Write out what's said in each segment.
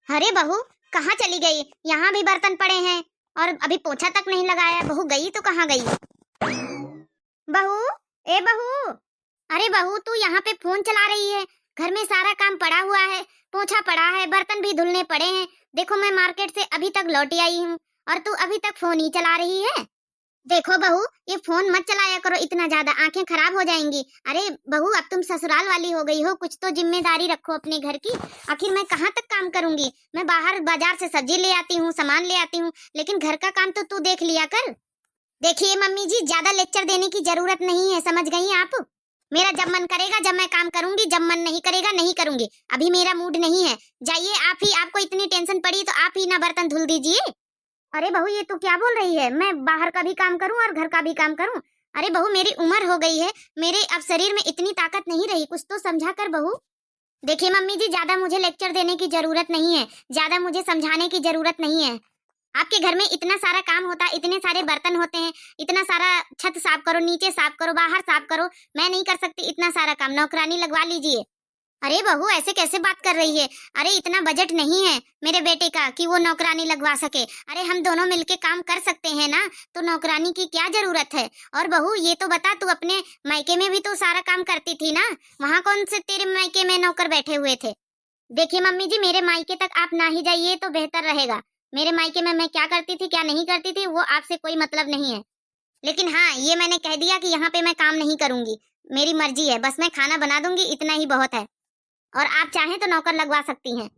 अरे बहू, कहाँ चली गई? यहाँ भी बर्तन पड़े हैं और अभी पोछा तक नहीं लगाया। बहू गई तो कहाँ गई? बहू, ए बहू, अरे बहू तू यहाँ पे फोन चला रही है? घर में सारा काम पड़ा हुआ है, पोछा पड़ा है, बर्तन भी धुलने पड़े हैं। देखो मैं मार्केट से अभी तक लौटी आई हूँ और तू अभी तक फोन ही चला रही है। देखो बहू, ये फोन मत चलाया करो इतना ज्यादा, आंखें खराब हो जाएंगी। अरे बहू, अब तुम ससुराल वाली हो गई हो, कुछ तो जिम्मेदारी रखो अपने घर की। आखिर मैं कहाँ तक काम करूंगी? मैं बाहर बाजार से सब्जी ले आती हूँ, सामान ले आती हूँ, लेकिन घर का काम तो तू देख लिया कर। देखिए मम्मी जी, ज्यादा लेक्चर देने की जरूरत नहीं है, समझ गई आप? मेरा जब मन करेगा जब मैं काम करूंगी, जब मन नहीं करेगा नहीं करूंगी। अभी मेरा मूड नहीं है। जाइए आप ही, आपको इतनी टेंशन पड़ी तो आप ही ना बर्तन धुल दीजिए। अरे बहू, ये तू क्या बोल रही है? मैं बाहर का भी काम करूं और घर का भी काम करूं? अरे बहू, मेरी उम्र हो गई है, मेरे अब शरीर में इतनी ताकत नहीं रही, कुछ तो समझा कर बहू। देखिए मम्मी जी, ज्यादा मुझे लेक्चर देने की जरूरत नहीं है, ज्यादा मुझे समझाने की जरूरत नहीं है। आपके घर में इतना सारा काम होता है, इतने सारे बर्तन होते हैं, इतना सारा छत साफ करो, नीचे साफ करो, बाहर साफ करो। मैं नहीं कर सकती इतना सारा काम, नौकरानी लगवा लीजिए। अरे बहू, ऐसे कैसे बात कर रही है? अरे इतना बजट नहीं है मेरे बेटे का कि वो नौकरानी लगवा सके। अरे हम दोनों मिलके काम कर सकते हैं ना, तो नौकरानी की क्या जरूरत है? और बहू ये तो बता, तू अपने मायके में भी तो सारा काम करती थी ना, वहाँ कौन से तेरे मायके में नौकर बैठे हुए थे? देखिए मम्मी जी, मेरे मायके तक आप ना ही जाइए तो बेहतर रहेगा। मेरे मायके में मैं क्या करती थी क्या नहीं करती थी वो आपसे कोई मतलब नहीं है। लेकिन हाँ, ये मैंने कह दिया कि यहाँ पे मैं काम नहीं करूंगी। मेरी मर्जी है, बस मैं खाना बना दूंगी, इतना ही बहुत है। और आप चाहें तो नौकर लगवा सकती हैं।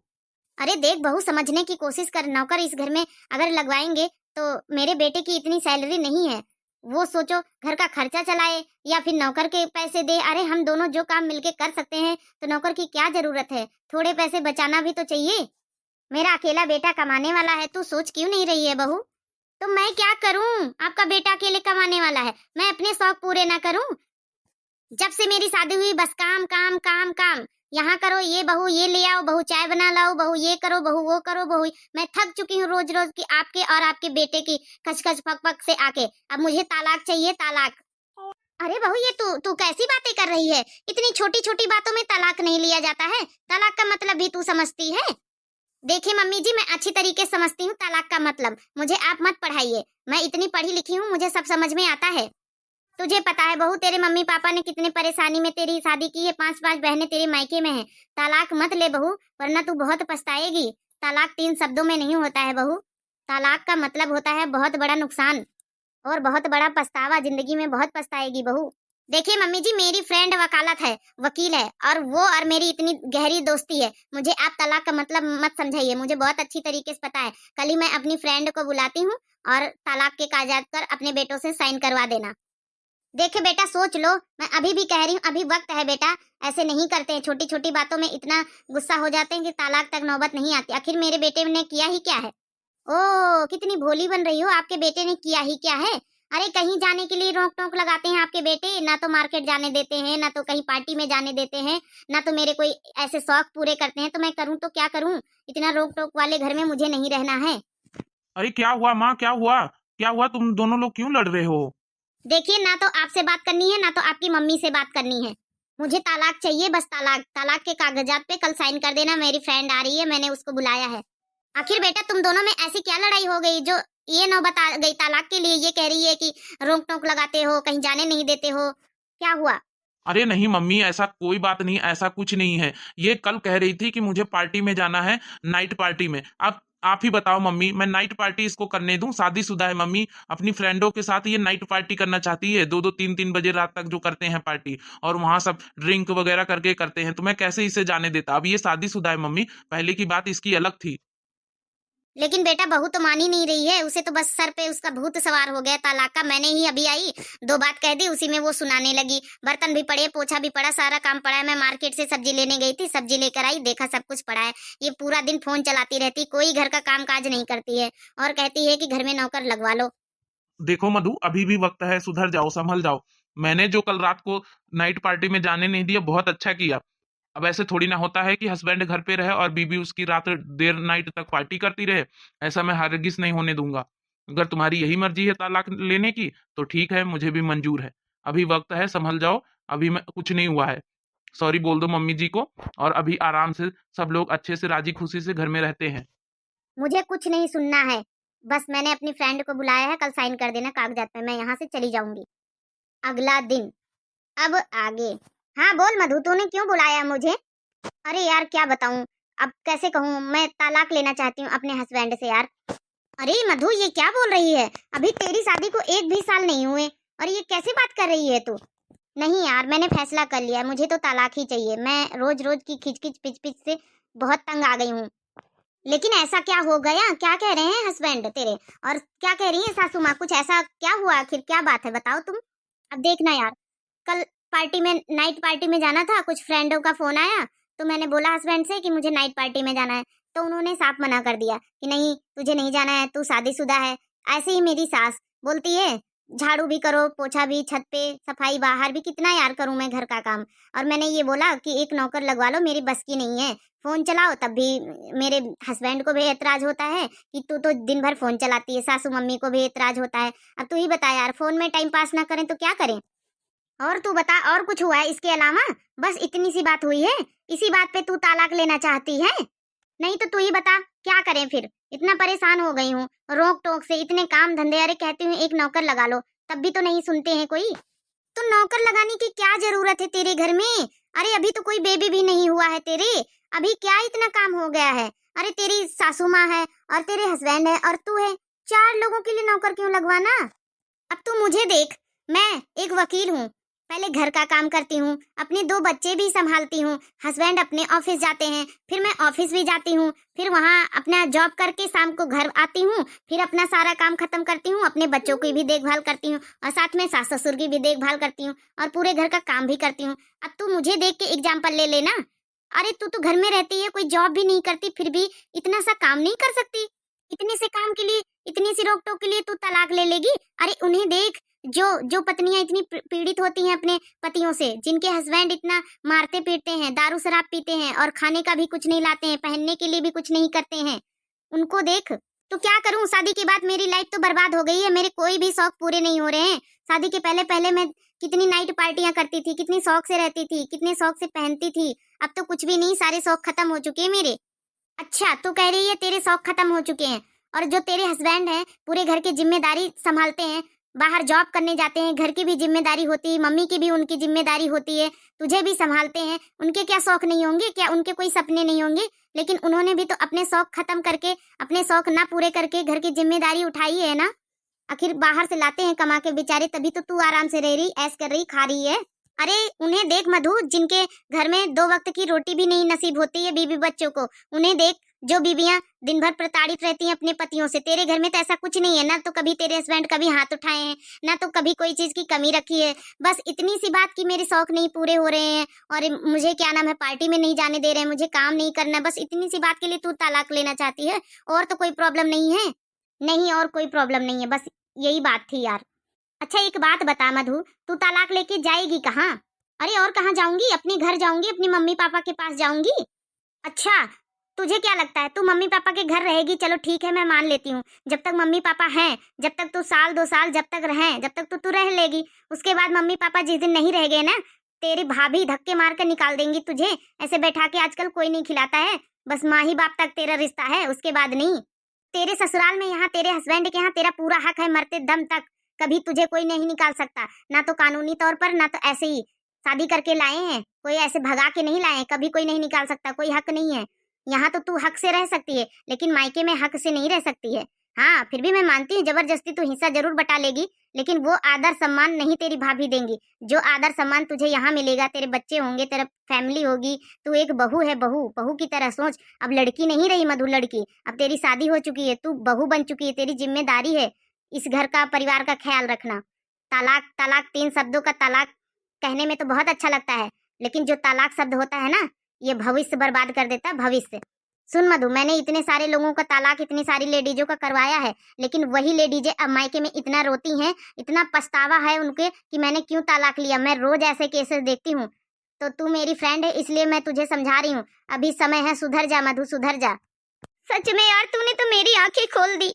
अरे देख बहू, समझने की कोशिश कर। नौकर इस घर में अगर लगवाएंगे तो मेरे बेटे की इतनी सैलरी नहीं है, वो सोचो घर का खर्चा चलाए या फिर नौकर के पैसे दे। अरे हम दोनों जो काम मिलके कर सकते हैं तो नौकर की क्या जरूरत है? थोड़े पैसे बचाना भी तो चाहिए। मेरा अकेला बेटा कमाने वाला है, तू सोच क्यों नहीं रही है बहू? तो मैं क्या करूं? आपका बेटा अकेले कमाने वाला है, मैं अपने शौक पूरे ना करूं? जब से मेरी शादी हुई बस काम काम काम काम। यहाँ करो ये, बहू ये ले आओ, बहू चाय बना लाओ, बहू ये करो, बहू वो करो। बहू, मैं थक चुकी हूँ रोज रोज की आपके और आपके बेटे की खच खच पक पक से आके। अब मुझे तालाक चाहिए, तालाक। अरे बहू, ये तू तू कैसी बातें कर रही है? इतनी छोटी छोटी बातों में तलाक नहीं लिया जाता है। तलाक का मतलब भी तू समझती है? देखिए मम्मी जी, मैं अच्छी तरीके से समझती हूँ तलाक का मतलब, मुझे आप मत पढ़ाइए। मैं इतनी पढ़ी लिखी हूँ, मुझे सब समझ में आता है। तुझे पता है बहू, तेरे मम्मी पापा ने कितने परेशानी में तेरी शादी की है, 5-5 बहनें तेरे मायके में हैं। तालाक मत ले बहू, वरना तू बहुत पछताएगी। तालाक 3 शब्दों में नहीं होता है बहू। तालाक का मतलब होता है बहुत बड़ा नुकसान और बहुत बड़ा पछतावा, जिंदगी में बहुत पछताएगी बहू। देखिए मम्मी जी, मेरी फ्रेंड वकालत है, वकील है, और वो और मेरी इतनी गहरी दोस्ती है। मुझे आप तलाक का मतलब मत समझाइए, मुझे बहुत अच्छी तरीके से पता है। कल ही मैं अपनी फ्रेंड को बुलाती हूँ और तलाक के कागजात पर अपने बेटों से साइन करवा देना। देखे बेटा, सोच लो, मैं अभी भी कह रही हूँ, अभी वक्त है बेटा। ऐसे नहीं करते हैं, छोटी छोटी बातों में इतना गुस्सा हो जाते हैं कि तालाक तक नौबत नहीं आती। आखिर मेरे बेटे ने किया ही क्या है? ओ, कितनी भोली बन रही हो, आपके बेटे ने किया ही क्या है? अरे कहीं जाने के लिए रोक टोक लगाते हैं आपके बेटे, ना तो मार्केट जाने देते हैं, ना तो कहीं पार्टी में जाने देते हैं, ना तो मेरे कोई ऐसे शौक पूरे करते हैं। तो मैं करूँ तो क्या करूँ? इतना रोक टोक वाले घर में मुझे नहीं रहना है। अरे क्या हुआ माँ, क्या हुआ? क्या हुआ? तुम दोनों लोग क्यों लड़ रहे हो? देखिए, ना तो आपसे बात करनी है ना तो आपकी मम्मी से बात करनी है। मुझे तालाक चाहिए, बस तालाक। तालाक के कागजात पे कल साइन कर देना। मेरी फ्रेंड आ रही है, मैंने उसको बुलाया है। आखिर बेटा, तुम दोनों में ऐसी क्या लड़ाई हो गई जो ये नौबत आ गई तालाक के लिए? ये कह रही है कि रोक टोक लगाते हो, कहीं जाने नहीं देते हो, क्या हुआ? अरे नहीं मम्मी, ऐसा कोई बात नहीं, ऐसा कुछ नहीं है। ये कल कह रही थी कि मुझे पार्टी में जाना है, नाइट पार्टी में। अब आप ही बताओ मम्मी, मैं नाइट पार्टी इसको करने दूं? शादीशुदा है मम्मी, अपनी फ्रेंडों के साथ ये नाइट पार्टी करना चाहती है, 2-2 3-3 बजे रात तक जो करते हैं पार्टी, और वहां सब ड्रिंक वगैरह करके करते हैं, तो मैं कैसे इसे जाने देता? अब ये शादीशुदा है मम्मी, पहले की बात इसकी अलग थी। लेकिन बेटा, बहू तो मान ही नहीं रही है, उसे तो बस सर पे उसका भूत सवार हो गया तालाक का। मैंने ही अभी आई, 2 बात कह दी, उसी में वो सुनाने लगी। बर्तन भी पड़े, पोछा भी पड़ा, सारा काम पड़ा है। मैं मार्केट से सब्जी लेने गई थी, सब्जी लेकर आई, देखा सब कुछ पड़ा है। ये पूरा दिन फोन चलाती रहती, कोई घर का काम काज नहीं करती है, और कहती है कि घर में नौकर लगवा लो। देखो मधु, अभी भी वक्त है, सुधर जाओ, संभल जाओ। मैंने जो कल रात को नाइट पार्टी में जाने नहीं दिया, बहुत अच्छा किया। अब ऐसे थोड़ी ना होता है कि हस्बैंड घर पे रहे और बीबी उसकी रात देर नाइट तक पार्टी करती रहे। ऐसा मैं हरगिज नहीं होने दूंगा। अगर तुम्हारी यही मर्जी है तालाक लेने की, तो ठीक है, मुझे भी मंजूर है। अभी वक्त है, संभल जाओ। अभी मैं कुछ नहीं हुआ है। सॉरी बोल दो मम्मी जी को, और अभी आराम से सब लोग अच्छे से राजी खुशी से घर में रहते हैं। मुझे कुछ नहीं सुनना है, बस मैंने अपनी फ्रेंड को बुलाया है, कल साइन कर देना कागजात पे, मैं यहाँ से चली जाऊंगी। अगला दिन। अब आगे। हाँ बोल मधु, तूने क्यों बुलाया मुझे? अरे यार क्या बताऊं, अब कैसे कहूं, मैं तलाक लेना चाहती हूँ अपने हस्बैंड से यार। अरे मधु ये क्या बोल रही है, अभी तेरी शादी को 1 भी साल नहीं हुए और ये कैसे बात कर रही है तू? नहीं यार मैंने फैसला कर लिया, मुझे तो तलाक ही चाहिए। मैं रोज रोज की खिच खिच पिच पिच से बहुत तंग आ गई हूँ। लेकिन ऐसा क्या हो गया, क्या कह रहे हैं हस्बैंड तेरे, और क्या कह रही है सासू माँ, कुछ ऐसा क्या हुआ, आखिर क्या बात है बताओ तुम। अब देखना यार, कल पार्टी में, नाइट पार्टी में जाना था, कुछ फ्रेंडों का फोन आया तो मैंने बोला हस्बैंड से कि मुझे नाइट पार्टी में जाना है, तो उन्होंने साफ मना कर दिया कि नहीं तुझे नहीं जाना है, तू शादीशुदा है। ऐसे ही मेरी सास बोलती है झाड़ू भी करो, पोछा भी, छत पे सफाई, बाहर भी, कितना यार करूं मैं घर का काम। और मैंने ये बोला कि एक नौकर लगवा लो, मेरी बस की नहीं है। फोन चलाओ तब भी मेरे हस्बैंड को भी एतराज होता है कि तू तो दिन भर फोन चलाती है, सासू मम्मी को भी एतराज होता है। अब तू ही बता यार, फोन में टाइम पास ना करें तो क्या करें। और तू बता और कुछ हुआ है इसके अलावा? बस इतनी सी बात हुई है, इसी बात पे तू तलाक लेना चाहती है? नहीं तो तू ही बता क्या करें फिर, इतना परेशान हो गई हूँ रोक टोक से, इतने काम धंधे। अरे कहती हूँ एक नौकर लगा लो, तब भी तो नहीं सुनते हैं कोई। तो नौकर लगाने की क्या जरूरत है तेरे घर में? अरे अभी तो कोई बेबी भी नहीं हुआ है तेरे, अभी क्या इतना काम हो गया है? अरे तेरी सासू माँ है और तेरे हस्बैंड है और तू है, 4 लोगों के लिए नौकर क्यों लगवाना? अब तू मुझे देख, मैं एक वकील हूँ, पहले घर का काम करती हूँ, अपने 2 बच्चे भी संभालती हूँ, हस्बैंड अपने ऑफिस जाते हैं, फिर मैं ऑफिस भी जाती हूँ, फिर वहाँ अपना जॉब करके शाम को घर आती हूँ, फिर अपना सारा काम खत्म करती हूँ, अपने बच्चों की भी देखभाल करती हूँ और साथ में सास ससुर की भी देखभाल करती हूँ और पूरे घर का काम भी करती हूँ। अब तू मुझे देख के एग्जाम्पल ले लेना। अरे तू तो घर में रहती है, कोई जॉब भी नहीं करती, फिर भी इतना सा काम नहीं कर सकती? इतने से काम के लिए, इतनी सी रोक टोक के लिए तू तलाक ले लेगी? अरे उन्हें देख, जो जो पत्नियां इतनी पीड़ित होती हैं अपने पतियों से, जिनके हस्बैंड इतना मारते पीटते हैं, दारू शराब पीते हैं और खाने का भी कुछ नहीं लाते हैं, पहनने के लिए भी कुछ नहीं करते हैं, उनको देख। तो क्या करूं, शादी के बाद मेरी लाइफ तो बर्बाद हो गई है, मेरे कोई भी शौक पूरे नहीं हो रहे हैं। शादी के पहले पहले मैं कितनी नाइट पार्टियां करती थी, कितनी शौक से रहती थी, कितने शौक से पहनती थी, अब तो कुछ भी नहीं, सारे शौक खत्म हो चुके हैं मेरे। अच्छा तू कह रही है तेरे शौक खत्म हो चुके हैं, और जो तेरे हस्बैंड हैं पूरे घर की जिम्मेदारी संभालते हैं, बाहर जॉब करने जाते हैं, घर की भी जिम्मेदारी होती है, मम्मी की भी उनकी जिम्मेदारी होती है, तुझे भी संभालते हैं, उनके क्या शौक नहीं होंगे? क्या उनके कोई सपने नहीं होंगे? लेकिन उन्होंने भी तो अपने शौक खत्म करके, अपने शौक ना पूरे करके घर की जिम्मेदारी उठाई है ना। आखिर बाहर से लाते हैं कमा के बेचारे, तभी तो तू आराम से रह रही, ऐश कर रही, खा रही है। अरे उन्हें देख मधु, जिनके घर में 2 वक्त की रोटी भी नहीं नसीब होती है बीबी बच्चों को, उन्हें देख, जो बीबियां दिन भर प्रताड़ित रहती हैं अपने पतियों से। तेरे घर में तो ऐसा कुछ नहीं है ना, तो कभी तेरे हस्बैंड कभी हाथ उठाए हैं ना, तो कभी कोई चीज की कमी रखी है। बस इतनी सी बात कि मेरे शौक नहीं पूरे हो रहे हैं और मुझे क्या नाम है पार्टी में नहीं जाने दे रहे हैं, मुझे काम नहीं करना, बस इतनी सी बात के लिए तू तलाक लेना चाहती है? और तो कोई प्रॉब्लम नहीं है? नहीं और कोई प्रॉब्लम नहीं है, बस यही बात थी यार। अच्छा एक बात बता मधु, तू तलाक लेके जाएगी कहाँ? अरे और कहाँ जाऊंगी, अपने घर जाऊंगी, अपने मम्मी पापा के पास जाऊंगी। अच्छा तुझे क्या लगता है तू मम्मी पापा के घर रहेगी? चलो ठीक है मैं मान लेती हूँ, जब तक मम्मी पापा हैं, जब तक तू साल 2 साल जब तक रहें, जब तक तू रह लेगी। उसके बाद मम्मी पापा जिस दिन नहीं रह गए ना, तेरी भाभी धक्के मार कर निकाल देंगी तुझे, ऐसे बैठा के आजकल कोई नहीं खिलाता है, बस माँ ही बाप तक तेरा रिश्ता है, उसके बाद नहीं। तेरे ससुराल में यहाँ तेरे हस्बैंड के यहाँ तेरा पूरा हक है, मरते दम तक कभी तुझे कोई नहीं निकाल सकता, ना तो कानूनी तौर पर ना तो ऐसे ही शादी करके लाए हैं, कोई ऐसे भगा के नहीं लाए, कभी कोई नहीं निकाल सकता, कोई हक नहीं है। यहाँ तो तू हक से रह सकती है, लेकिन मायके में हक से नहीं रह सकती है। हाँ फिर भी मैं मानती हूँ जबरदस्ती तू हिस्सा जरूर बटा लेगी, लेकिन वो आदर सम्मान नहीं तेरी भाभी देंगी। जो आदर सम्मान तुझे यहाँ मिलेगा, तेरे बच्चे होंगे, तेरा फैमिली होगी, तू एक बहू है, बहू बहू की तरह सोच। अब लड़की नहीं रही मधु, लड़की अब तेरी शादी हो चुकी है, तू बहू बन चुकी है, तेरी जिम्मेदारी है इस घर का, परिवार का ख्याल रखना। तलाक तलाक 3 शब्दों का तलाक कहने में तो बहुत अच्छा लगता है, लेकिन जो तलाक शब्द होता है ना, ये भविष्य बर्बाद कर देता है, भविष्य। सुन मधु, मैंने इतने सारे लोगों का तलाक इतनी सारी लेडीजों का करवाया है, लेकिन वही लेडीजें अब मायके में इतना रोती हैं, इतना पछतावा है उनके कि मैंने क्यों तलाक लिया। मैं रोज ऐसे केसेस देखती हूँ। तो तू मेरी फ्रेंड है इसलिए मैं तुझे समझा रही हूँ, अभी समय है, सुधर जा मधु, सुधर जा। सच में यार तूने तो मेरी आंखें खोल दी,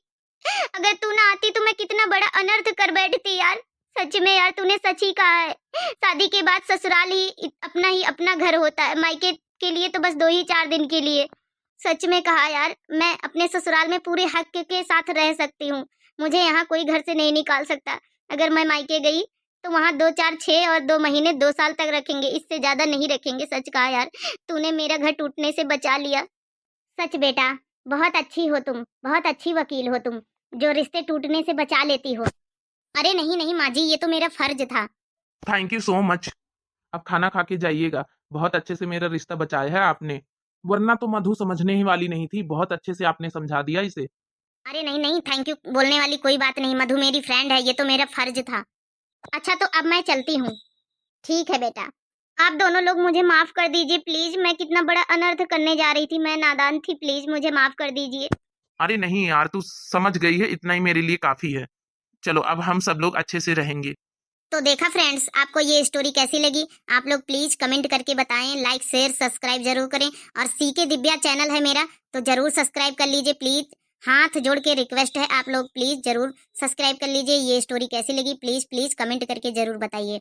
अगर तू ना आती तो मैं कितना बड़ा अनर्थ कर बैठती यार। सच में यार तूने सच ही कहा है। शादी के बाद ससुराल ही अपना घर होता है, मायके के लिए तो बस 2 ही 4 दिन के लिए। सच में कहा यार, मैं अपने ससुराल में पूरे हक के साथ रह सकती हूँ। मुझे यहाँ कोई घर से नहीं निकाल सकता। अगर मैं मायके गई तो वहाँ 2 4 6 और 2 महीने 2 साल तक रखेंगे, इससे ज्यादा नहीं रखेंगे। सच कहा यार, तूने मेरा घर टूटने से बचा लिया। सच बेटा, बहुत अच्छी हो तुम, बहुत अच्छी वकील हो तुम, जो रिश्ते टूटने से बचा लेती हो। अरे नहीं नहीं माँ जी, ये तो मेरा फर्ज था। Thank you so much. अब खाना खा के जाइएगा। बहुत अच्छे से मेरा रिश्ता बचाया है आपने, वरना तो मधु समझने ही वाली नहीं थी। बहुत अच्छे से आपने समझा दिया इसे। अरे नहीं नहीं, थैंक यू बोलने वाली कोई बात नहीं। मधु मेरी फ्रेंड है, ये तो मेरा फर्ज था। अच्छा तो अब मैं चलती हूँ। ठीक है बेटा। आप दोनों लोग मुझे माफ कर दीजिए प्लीज। मैं कितना बड़ा अनर्थ करने जा रही थी, मैं नादान थी। प्लीज मुझे माफ कर दीजिए। अरे नहीं यार, तू समझ गई है, इतना ही मेरे लिए काफी है। चलो अब हम सब लोग अच्छे से रहेंगे। तो देखा फ्रेंड्स, आपको ये स्टोरी कैसी लगी? आप लोग प्लीज कमेंट करके बताएं। लाइक शेयर सब्सक्राइब जरूर करें। और सीके दिव्या चैनल है मेरा, तो जरूर सब्सक्राइब कर लीजिए प्लीज। हाथ जोड़ के रिक्वेस्ट है, आप लोग प्लीज जरूर सब्सक्राइब कर लीजिए। ये स्टोरी कैसी लगी प्लीज प्लीज कमेंट करके जरूर बताइए।